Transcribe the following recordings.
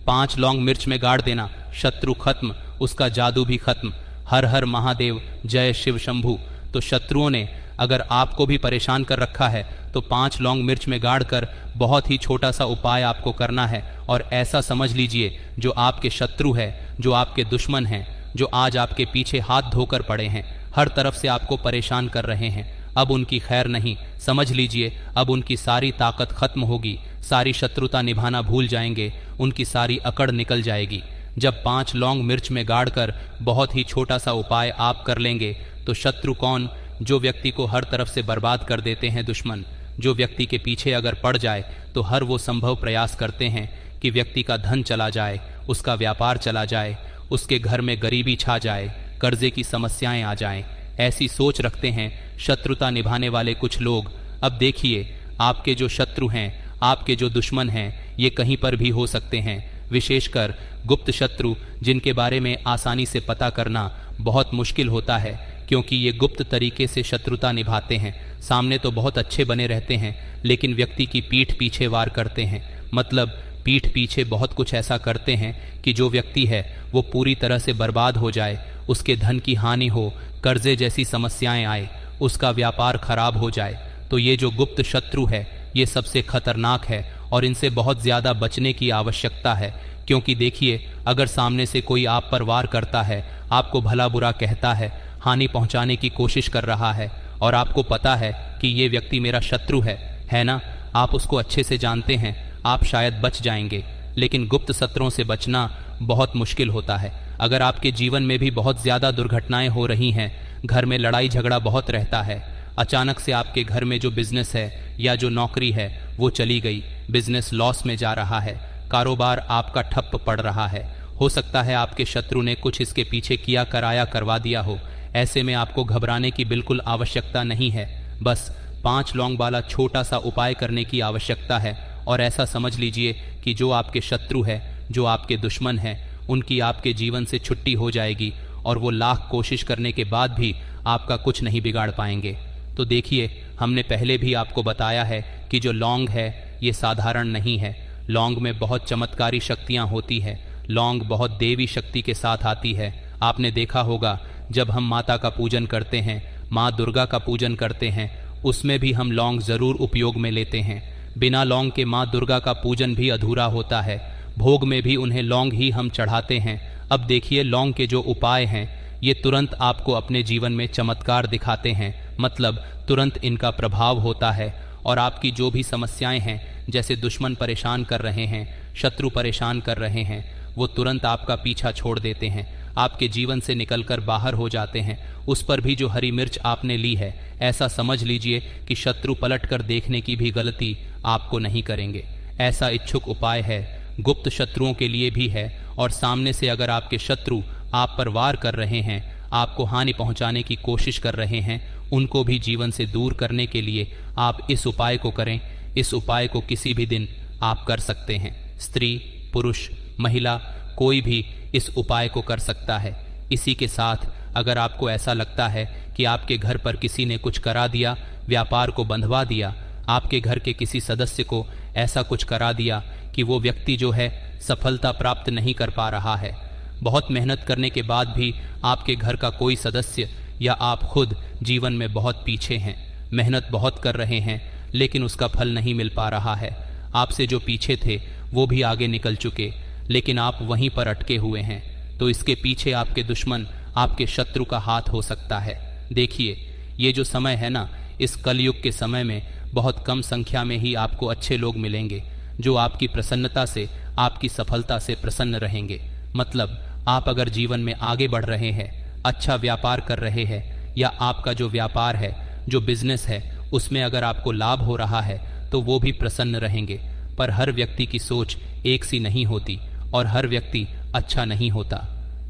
5 लौंग मिर्च में गाड़ देना, शत्रु खत्म, उसका जादू भी खत्म। हर हर महादेव, जय शिव शंभू। तो शत्रुओं ने अगर आपको भी परेशान कर रखा है तो 5 लौंग मिर्च में गाड़ कर बहुत ही छोटा सा उपाय आपको करना है। और ऐसा समझ लीजिए, जो आपके शत्रु है, जो आपके दुश्मन हैं, जो आज आपके पीछे हाथ धोकर पड़े हैं, हर तरफ से आपको परेशान कर रहे हैं, अब उनकी खैर नहीं। समझ लीजिए, अब उनकी सारी ताकत खत्म होगी, सारी शत्रुता निभाना भूल जाएंगे, उनकी सारी अकड़ निकल जाएगी। जब 5 लौंग मिर्च में गाड़ कर बहुत ही छोटा सा उपाय आप कर लेंगे तो शत्रु कौन? जो व्यक्ति को हर तरफ से बर्बाद कर देते हैं दुश्मन, जो व्यक्ति के पीछे अगर पड़ जाए तो हर वो संभव प्रयास करते हैं कि व्यक्ति का धन चला जाए, उसका व्यापार चला जाए, उसके घर में गरीबी छा जाए, कर्जे की समस्याएं आ जाएं। ऐसी सोच रखते हैं शत्रुता निभाने वाले कुछ लोग। अब देखिए, आपके जो शत्रु हैं, आपके जो दुश्मन हैं, ये कहीं पर भी हो सकते हैं, विशेषकर गुप्त शत्रु, जिनके बारे में आसानी से पता करना बहुत मुश्किल होता है, क्योंकि ये गुप्त तरीके से शत्रुता निभाते हैं। सामने तो बहुत अच्छे बने रहते हैं, लेकिन व्यक्ति की पीठ पीछे वार करते हैं। मतलब पीठ पीछे बहुत कुछ ऐसा करते हैं कि जो व्यक्ति है वो पूरी तरह से बर्बाद हो जाए, उसके धन की हानि हो, कर्जे जैसी समस्याएं आए, उसका व्यापार खराब हो जाए। तो ये जो गुप्त शत्रु है, ये सबसे खतरनाक है और इनसे बहुत ज़्यादा बचने की आवश्यकता है। क्योंकि देखिए, अगर सामने से कोई आप पर वार करता है, आपको भला बुरा कहता है, हानि पहुंचाने की कोशिश कर रहा है, और आपको पता है कि ये व्यक्ति मेरा शत्रु है ना, आप उसको अच्छे से जानते हैं, आप शायद बच जाएंगे। लेकिन गुप्त शत्रुओं से बचना बहुत मुश्किल होता है। अगर आपके जीवन में भी बहुत ज़्यादा दुर्घटनाएं हो रही हैं, घर में लड़ाई झगड़ा बहुत रहता है, अचानक से आपके घर में जो बिजनेस है या जो नौकरी है वो चली गई, बिजनेस लॉस में जा रहा है, कारोबार आपका ठप्प पड़ रहा है, हो सकता है आपके शत्रु ने कुछ इसके पीछे किया कराया करवा दिया हो। ऐसे में आपको घबराने की बिल्कुल आवश्यकता नहीं है, बस 5 लौंग वाला छोटा सा उपाय करने की आवश्यकता है। और ऐसा समझ लीजिए कि जो आपके शत्रु है, जो आपके दुश्मन हैं, उनकी आपके जीवन से छुट्टी हो जाएगी और वो लाख कोशिश करने के बाद भी आपका कुछ नहीं बिगाड़ पाएंगे। तो देखिए, हमने पहले भी आपको बताया है कि जो लौंग है ये साधारण नहीं है, लौंग में बहुत चमत्कारी शक्तियाँ होती है, लौंग बहुत देवी शक्ति के साथ आती है। आपने देखा होगा, जब हम माता का पूजन करते हैं, माँ दुर्गा का पूजन करते हैं, उसमें भी हम लौंग ज़रूर उपयोग में लेते हैं। बिना लौंग के माँ दुर्गा का पूजन भी अधूरा होता है, भोग में भी उन्हें लौंग ही हम चढ़ाते हैं। अब देखिए, लौंग के जो उपाय हैं ये तुरंत आपको अपने जीवन में चमत्कार दिखाते हैं, मतलब तुरंत इनका प्रभाव होता है और आपकी जो भी समस्याएं हैं, जैसे दुश्मन परेशान कर रहे हैं, शत्रु परेशान कर रहे हैं, वो तुरंत आपका पीछा छोड़ देते हैं, आपके जीवन से निकलकर बाहर हो जाते हैं। उस पर भी जो हरी मिर्च आपने ली है, ऐसा समझ लीजिए कि शत्रु पलट कर देखने की भी गलती आपको नहीं करेंगे। ऐसा इच्छुक उपाय है, गुप्त शत्रुओं के लिए भी है। और सामने से अगर आपके शत्रु आप पर वार कर रहे हैं, आपको हानि पहुंचाने की कोशिश कर रहे हैं, उनको भी जीवन से दूर करने के लिए आप इस उपाय को करें। इस उपाय को किसी भी दिन आप कर सकते हैं, स्त्री पुरुष महिला कोई भी इस उपाय को कर सकता है। इसी के साथ अगर आपको ऐसा लगता है कि आपके घर पर किसी ने कुछ करा दिया, व्यापार को बंधवा दिया, आपके घर के किसी सदस्य को ऐसा कुछ करा दिया कि वो व्यक्ति जो है सफलता प्राप्त नहीं कर पा रहा है, बहुत मेहनत करने के बाद भी आपके घर का कोई सदस्य या आप खुद जीवन में बहुत पीछे हैं, मेहनत बहुत कर रहे हैं लेकिन उसका फल नहीं मिल पा रहा है, आपसे जो पीछे थे वो भी आगे निकल चुके लेकिन आप वहीं पर अटके हुए हैं, तो इसके पीछे आपके दुश्मन, आपके शत्रु का हाथ हो सकता है। देखिए, ये जो समय है ना, इस कलयुग के समय में बहुत कम संख्या में ही आपको अच्छे लोग मिलेंगे जो आपकी प्रसन्नता से, आपकी सफलता से प्रसन्न रहेंगे। मतलब आप अगर जीवन में आगे बढ़ रहे हैं, अच्छा व्यापार कर रहे हैं, या आपका जो व्यापार है, जो बिजनेस है, उसमें अगर आपको लाभ हो रहा है तो वो भी प्रसन्न रहेंगे। पर हर व्यक्ति की सोच एक सी नहीं होती और हर व्यक्ति अच्छा नहीं होता।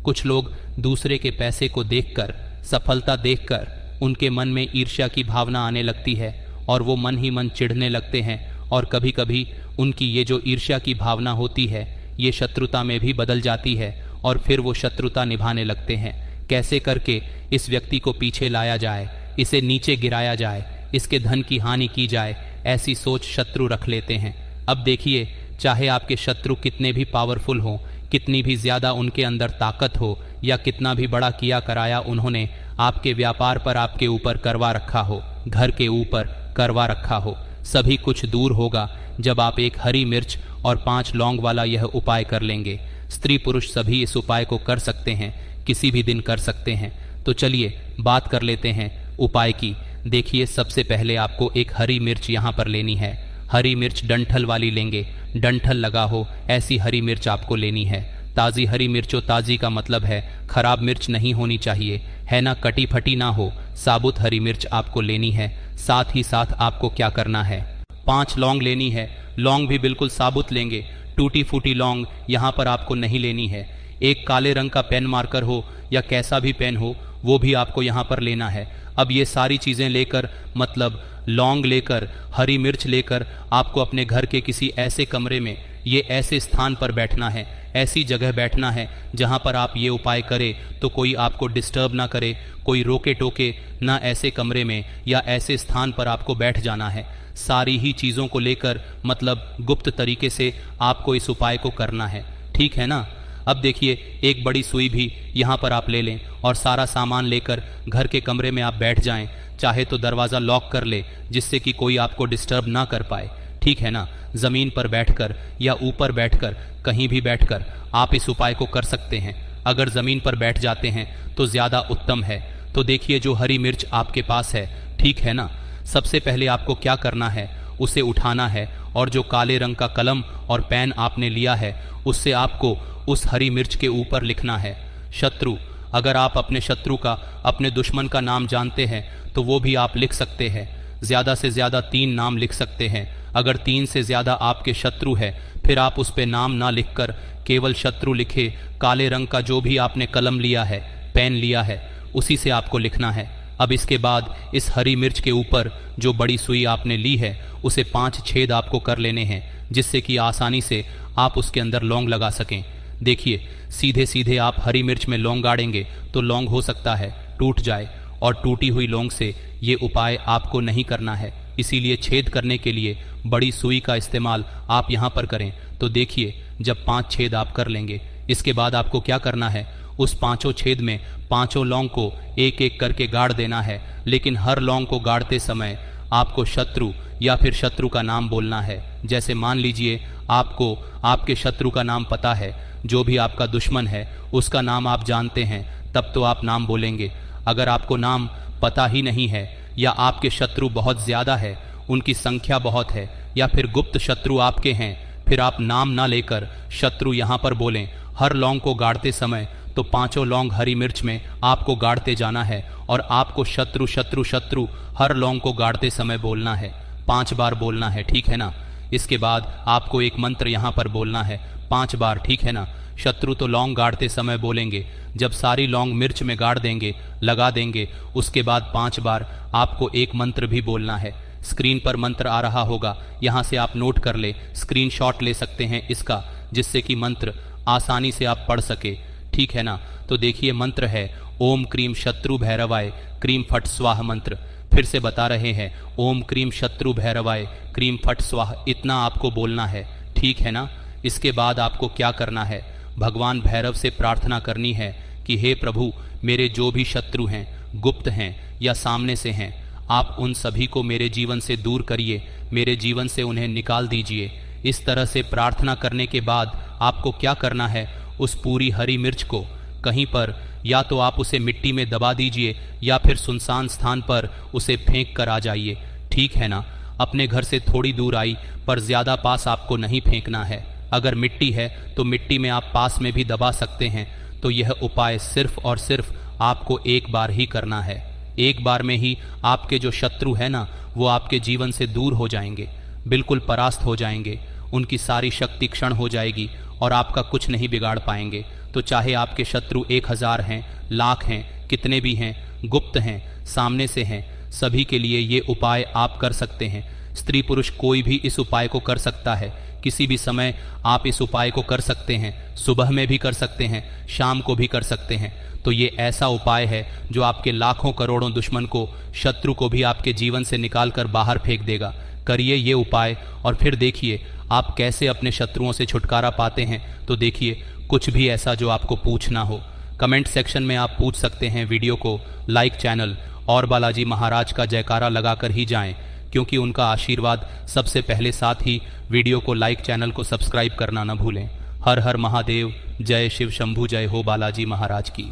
कुछ लोग दूसरे के पैसे को देखकर, सफलता देखकर उनके मन में ईर्ष्या की भावना आने लगती है और वो मन ही मन चिढ़ने लगते हैं, और कभी कभी उनकी ये जो ईर्ष्या की भावना होती है ये शत्रुता में भी बदल जाती है और फिर वो शत्रुता निभाने लगते हैं। कैसे करके इस व्यक्ति को पीछे लाया जाए, इसे नीचे गिराया जाए, इसके धन की हानि की जाए, ऐसी सोच शत्रु रख लेते हैं। अब देखिए, चाहे आपके शत्रु कितने भी पावरफुल हों, कितनी भी ज़्यादा उनके अंदर ताकत हो, या कितना भी बड़ा किया कराया उन्होंने आपके व्यापार पर आपके ऊपर करवा रखा हो, घर के ऊपर करवा रखा हो, सभी कुछ दूर होगा जब आप एक हरी मिर्च और 5 लौंग वाला यह उपाय कर लेंगे। स्त्री पुरुष सभी इस उपाय को कर सकते हैं, किसी भी दिन कर सकते हैं। तो चलिए बात कर लेते हैं उपाय की। देखिए, सबसे पहले आपको एक हरी मिर्च यहाँ पर लेनी है। हरी मिर्च डंठल वाली लेंगे, डंठल लगा हो ऐसी हरी मिर्च आपको लेनी है। ताज़ी हरी मिर्चो, ताज़ी का मतलब है खराब मिर्च नहीं होनी चाहिए, है ना, कटी फटी ना हो, साबुत हरी मिर्च आपको लेनी है। साथ ही साथ आपको क्या करना है, 5 लौंग लेनी है। लौंग भी बिल्कुल साबुत लेंगे, टूटी फूटी लौंग यहाँ पर आपको नहीं लेनी है। एक काले रंग का पेन मार्कर हो या कैसा भी पेन हो, वो भी आपको यहाँ पर लेना है। अब ये सारी चीज़ें लेकर, मतलब लौंग लेकर, हरी मिर्च लेकर, आपको अपने घर के किसी ऐसे कमरे में, ये ऐसे स्थान पर बैठना है, ऐसी जगह बैठना है जहाँ पर आप ये उपाय करें तो कोई आपको डिस्टर्ब ना करे, कोई रोके टोके ना। ऐसे कमरे में या ऐसे स्थान पर आपको बैठ जाना है। सारी ही चीज़ों को लेकर, मतलब गुप्त तरीके से आपको इस उपाय को करना है, ठीक है ना। अब देखिए, एक बड़ी सुई भी यहाँ पर आप ले लें और सारा सामान लेकर घर के कमरे में आप बैठ जाएं। चाहे तो दरवाज़ा लॉक कर ले जिससे कि कोई आपको डिस्टर्ब ना कर पाए, ठीक है ना। ज़मीन पर बैठकर या ऊपर बैठकर, कहीं भी बैठकर आप इस उपाय को कर सकते हैं। अगर ज़मीन पर बैठ जाते हैं तो ज़्यादा उत्तम है। तो देखिए, जो हरी मिर्च आपके पास है, ठीक है ना, सबसे पहले आपको क्या करना है, उसे उठाना है और जो काले रंग का कलम और पेन आपने लिया है उससे आपको उस हरी मिर्च के ऊपर लिखना है शत्रु। अगर आप अपने शत्रु का, अपने दुश्मन का नाम जानते हैं तो वो भी आप लिख सकते हैं। ज़्यादा से ज़्यादा 3 नाम लिख सकते हैं। अगर 3 से ज़्यादा आपके शत्रु है फिर आप उस पे नाम ना लिखकर केवल शत्रु लिखे, काले रंग का जो भी आपने कलम लिया है, पेन लिया है, उसी से आपको लिखना है। अब इसके बाद इस हरी मिर्च के ऊपर जो बड़ी सुई आपने ली है उसे 5 छेद आपको कर लेने हैं जिससे कि आसानी से आप उसके अंदर लौंग लगा सकें। देखिए, सीधे सीधे आप हरी मिर्च में लौंग गाड़ेंगे तो लौंग हो सकता है टूट जाए, और टूटी हुई लौंग से ये उपाय आपको नहीं करना है। इसीलिए छेद करने के लिए बड़ी सुई का इस्तेमाल आप यहाँ पर करें। तो देखिए, जब 5 छेद आप कर लेंगे, इसके बाद आपको क्या करना है, उस 5 छेद में 5 लौंग को एक एक करके गाड़ देना है। लेकिन हर लौंग को गाड़ते समय आपको शत्रु या फिर शत्रु का नाम बोलना है। जैसे मान लीजिए आपको आपके शत्रु का नाम पता है, जो भी आपका दुश्मन है उसका नाम आप जानते हैं, तब तो आप नाम बोलेंगे। अगर आपको नाम पता ही नहीं है या आपके शत्रु बहुत ज़्यादा है, उनकी संख्या बहुत है, या फिर गुप्त शत्रु आपके हैं, फिर आप नाम ना लेकर शत्रु यहाँ पर बोलें। हर लौंग को गाड़ते समय तो 5 लौंग हरी मिर्च में आपको गाड़ते जाना है और आपको शत्रु शत्रु शत्रु हर लौंग को गाड़ते समय बोलना है, 5 बार बोलना है, ठीक है ना। इसके बाद आपको एक मंत्र यहाँ पर बोलना है 5 बार, ठीक है ना। शत्रु तो लौंग गाड़ते समय बोलेंगे, जब सारी लौंग मिर्च में गाड़ देंगे, लगा देंगे, उसके बाद 5 बार आपको एक मंत्र भी बोलना है। स्क्रीन पर मंत्र आ रहा होगा, यहाँ से आप नोट कर ले, स्क्रीनशॉट ले सकते हैं इसका, जिससे कि मंत्र आसानी से आप पढ़ सके, ठीक है ना। तो देखिए, मंत्र है ओम क्रीम शत्रु भैरवाय क्रीम फट स्वाहा मंत्र। फिर से बता रहे हैं, ओम क्रीम शत्रु भैरवाय क्रीम फट स्वाहा, इतना आपको बोलना है, ठीक है ना। इसके बाद आपको क्या करना है, भगवान भैरव से प्रार्थना करनी है कि हे प्रभु, मेरे जो भी शत्रु हैं, गुप्त हैं या सामने से हैं, आप उन सभी को मेरे जीवन से दूर करिए, मेरे जीवन से उन्हें निकाल दीजिए। इस तरह से प्रार्थना करने के बाद आपको क्या करना है, उस पूरी हरी मिर्च को कहीं पर या तो आप उसे मिट्टी में दबा दीजिए या फिर सुनसान स्थान पर उसे फेंक कर आ जाइए, ठीक है ना। अपने घर से थोड़ी दूर आई पर ज़्यादा पास आपको नहीं फेंकना है। अगर मिट्टी है तो मिट्टी में आप पास में भी दबा सकते हैं। तो यह उपाय सिर्फ और सिर्फ आपको एक बार ही करना है। एक बार में ही आपके जो शत्रु है ना, वो आपके जीवन से दूर हो जाएंगे, बिल्कुल परास्त हो जाएंगे, उनकी सारी शक्ति क्षण हो जाएगी और आपका कुछ नहीं बिगाड़ पाएंगे। तो चाहे आपके शत्रु 1000 हैं, लाख हैं, कितने भी हैं, गुप्त हैं, सामने से हैं, सभी के लिए ये उपाय आप कर सकते हैं। स्त्री पुरुष कोई भी इस उपाय को कर सकता है। किसी भी समय आप इस उपाय को कर सकते हैं, सुबह में भी कर सकते हैं, शाम को भी कर सकते हैं। तो ये ऐसा उपाय है जो आपके लाखों करोड़ों दुश्मन को, शत्रु को भी आपके जीवन से निकाल कर बाहर फेंक देगा। करिए ये उपाय और फिर देखिए आप कैसे अपने शत्रुओं से छुटकारा पाते हैं, तो देखिए कुछ भी ऐसा जो आपको पूछना हो कमेंट सेक्शन में आप पूछ सकते हैं। वीडियो को लाइक, चैनल और बालाजी महाराज का जयकारा लगाकर ही जाएं, क्योंकि उनका आशीर्वाद सबसे पहले। साथ ही वीडियो को लाइक, चैनल को सब्सक्राइब करना न भूलें। हर हर महादेव, जय शिव शंभू, जय हो बालाजी महाराज की।